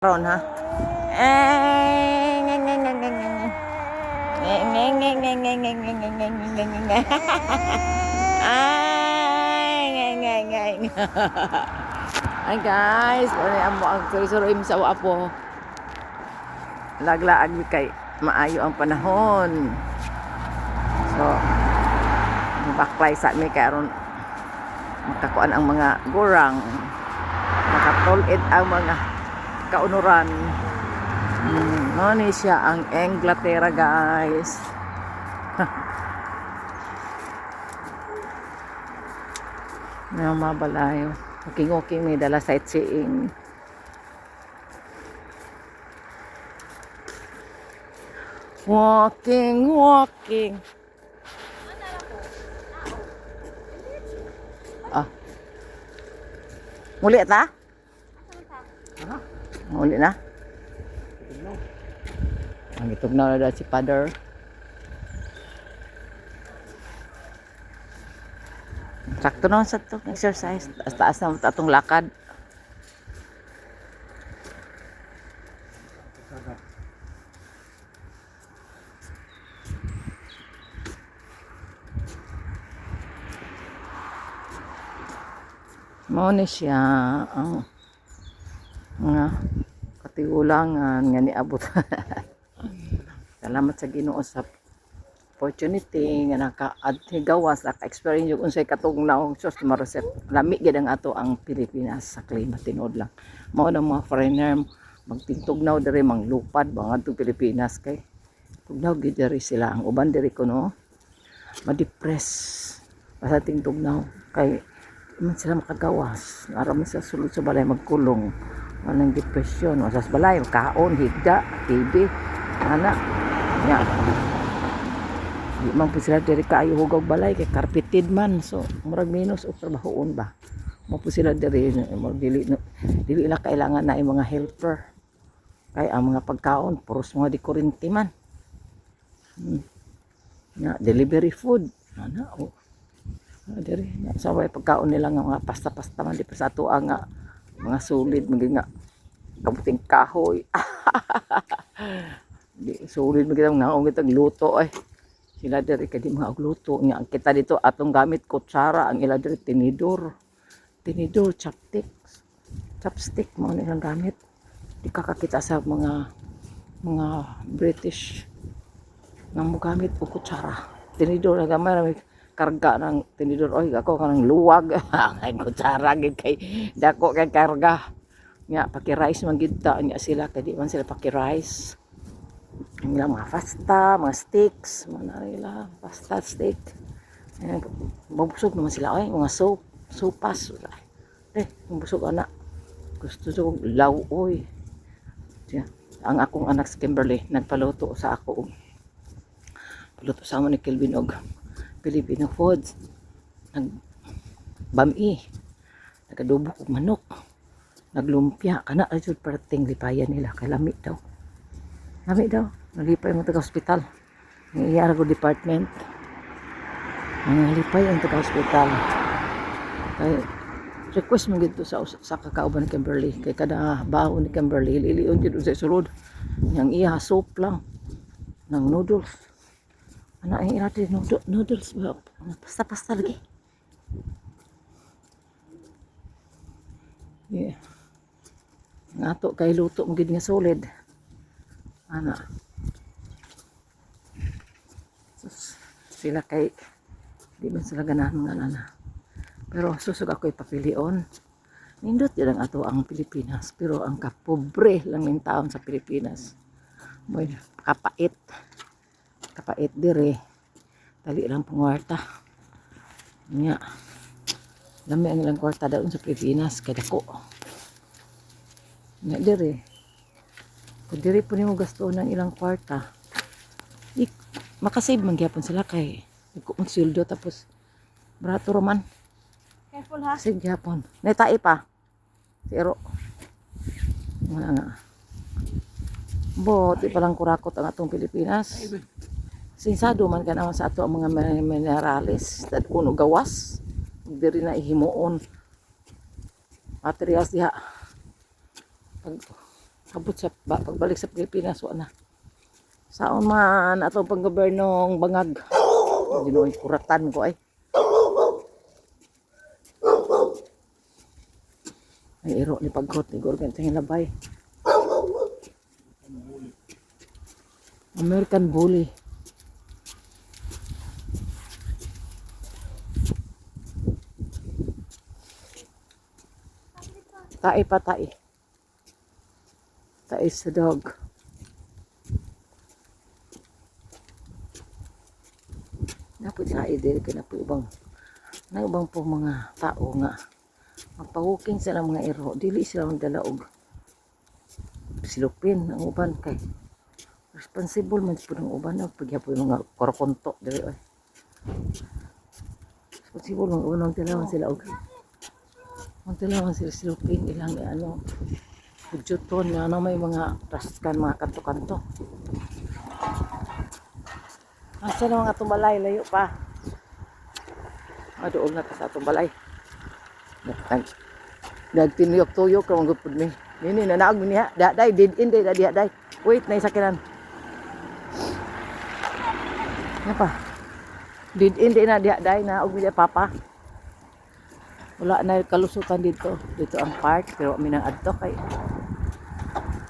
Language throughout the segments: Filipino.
Ron ha. Ay guys, amo ang suruim sa apo. Laglaag kay maayo ang panahon. So, baklay sa mi karon makakuan ang mga gurang. Makatulid ang mga kaunuran. Ano siya ang Inglaterra guys. May mabalayo. Okay, may dala sightseeing. Walking. Ah. Muli ta? Muli na? Ang itugnaw na si Father. Sakto na sa itong exercise. Taas na itong lakad. Mao ni siya ang mga katigulangan nga niabot. Salamat sa Ginoo sa opportunity nga naka-gawas naka-experience yung unsay katugnaw sus mareset lami gid ang ato ang Pilipinas sa klima tinod lang mao na mga foreigner magtugnaw diri manglupad ba ngadto Pilipinas kay tugnaw gid diri sila ang uban diri kuno ma-depress basta tingtugnaw kay man sila makagawas aram sa sulod sa balay magkulong walang depression wasas balay kaon higda TV ana nya di man po sila diri kaayo hugog balay kay carpeted man so murag minus o trabahoon ba mo po sila diri dili na kailangan na mga helper kay ang mga pagkaon puros mga dikurinti man na delivery food ana o diri sa way pagkaon nila nga mga pasta man di pa sa ato nga mga solid maging nga kabuting kahoy di solid maging nga ungit ang luto ay sila diri kadi mga agluto nga kita dito atong gamit kutsara ang ila diri tinidor chopstick mo nilang gamit di kakakita sa mga British nga mo gamit og kutsara tinidor na gamay karga ng tinidor oy ako kanang luwag ang kutsara gid kay dako kay karga nya paki-rice man gid ta nya sila kay di man sila paki-rice ang ilang mga pasta, mga steaks, mga pasta, steak. Mabusog naman sila. Ay, mga sopas. Mabusog anak. Gusto ko law, oy. Ang akong anak si Kimberly, nagpaluto sa ako. Paluto sa ni Kelvin og Filipino foods. Nagbami. Nagadubo og manok. Naglumpia. Kana, ay parating lipayan nila. Kalami daw. Nalipay mo taga-hospital. Nangyayari ko department. Nalipay ang taga-hospital. Kaya request mo dito sa kakauban ni Kimberly. Kay kada baho ni Kimberly, liliyon dito sa sulod. Yang iya, soup lang. Ng noodles. Ano ay natin noodles ba? Pasta lagi. Yeah. Ngato kay luto mo gid nga solid. Ana sila kay di man sila ganahan nga nana pero susug ako ipapilion nindot yun ang ato ang Pilipinas pero ang kapobre lang ng taon sa Pilipinas may kapait dire dali lang pangwarta nya lami ang ilang kwarta daon sa Pilipinas kay dako nya dire kung diri po nimo gasto ng ilang kwarta, makasave man gyapon sila kay nagkumonsuldo tapos barato roman. Careful ha. Save gyapon. Naitae pa. Zero. Wala nga. Di palang kurakot ang atong Pilipinas. Sinsado man ka naman sa ato ang mga minerales at kuno gawas. Diri na ihimuon. Materials diha. Pag Abot sa pagbalik sa Pilipinas wa na. Saon man atong panggobernong bangag. Dinoy kuratan ko ay. Ay iro ni pagkot ni Gorgan sa labay. American Bully. Tae pa tae. Tae sa dog. Dapat tae dili ka na po ibang po mga tao nga magpahuking sila mga iro. Dili sila magdala og silupin ang uban kay responsible man po ng uban na pagyapon mga korokonto dili ay. Responsible man unang tilawan sila og magtilawan sila silupin ilang ano budyoton na ano may mga raskan mga kanto-kanto. Asa na mga tumalay layo pa. Doon na ta sa atong balay. Nagtinuyok-tuyok ka mga gupod ni. Nini nanaog mi niya. Daday did in day daday. Wait na isakinan. Apa? Did in day na daday na og mi papa. Wala na kalusutan dito. Dito ang park pero mi nang adto kay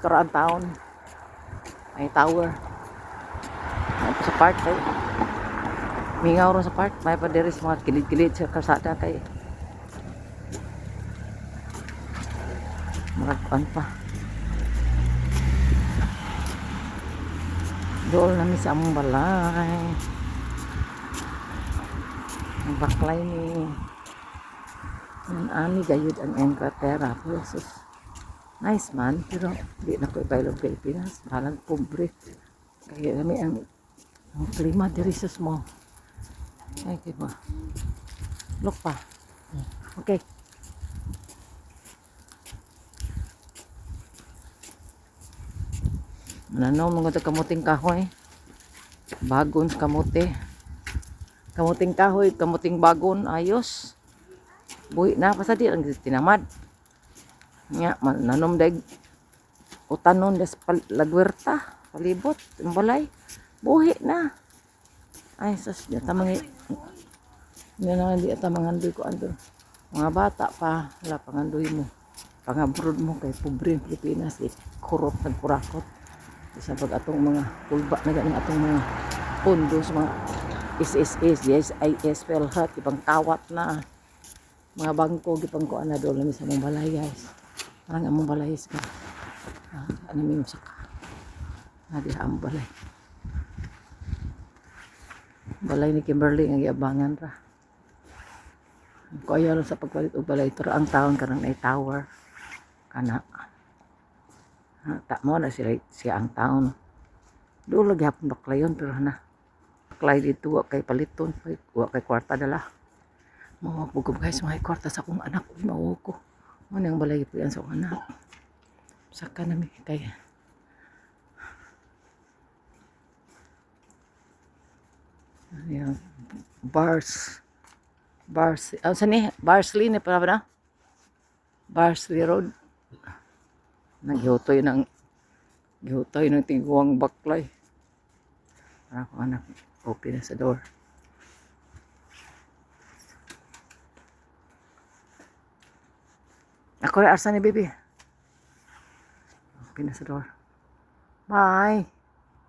karaan taon. May tower. Sa park kay mingaw ron sa park. May pa diri sa mga kilid-kilid sa kalsada kay maragpan pa. Doon namin sa among balay. Ang baklay ni ani gayud ang Inglaterra. Jesus. Nice man, pero di na ko ipailog Pilipinas. Halang pobre. Kaya kami ang klima diri sa small. Ay, diba? Look pa. Okay. Mananaw mga kamuting kahoy. Bagon kamote. Kamuting kahoy, kamuting bagon, ayos. Buhi na pasadi ang tinamad. Nya mananom dag utanon des lagwerta, palibot, balay. Buhi na. Ay sus, tamang yan na di tamangandoy ko andon. Mga bata pa, wala pangandoy mo. Pangabrod mo kay pobre ng Pilipinas, kurot nagpurakot. Sa pag atong mga kulba na ganing atong mga pundo sa mga SSS, GSIS, PhilHealth, ibang kawat na mga bangko, ibang kuan na doon namin sa mong balay guys. Parang among balay ka. Ano may usaka. Nadi ang balay. Balay ni Kimberly ang iabangan ra. Ko ayaw lang sa pagpalit og balay pero ang taon karang ay tower kana. Mo na siya ang taon. Doon lagi hapon baklayon pero na. Baklay dito wa kay paliton, wa kay kwarta dala. Mga bugog guys, mga kwarta sa akong anak, mao ko. Mo nang balay po yan sa akong anak. Saka na mi kay ayan, Bars, saan ni? Barsley ni para na? Barsley Road. Gihutoy ng tiguang baklay. Para ko anak, open na sa door. Ako rin arsa ni baby. Open na sa door. Bye!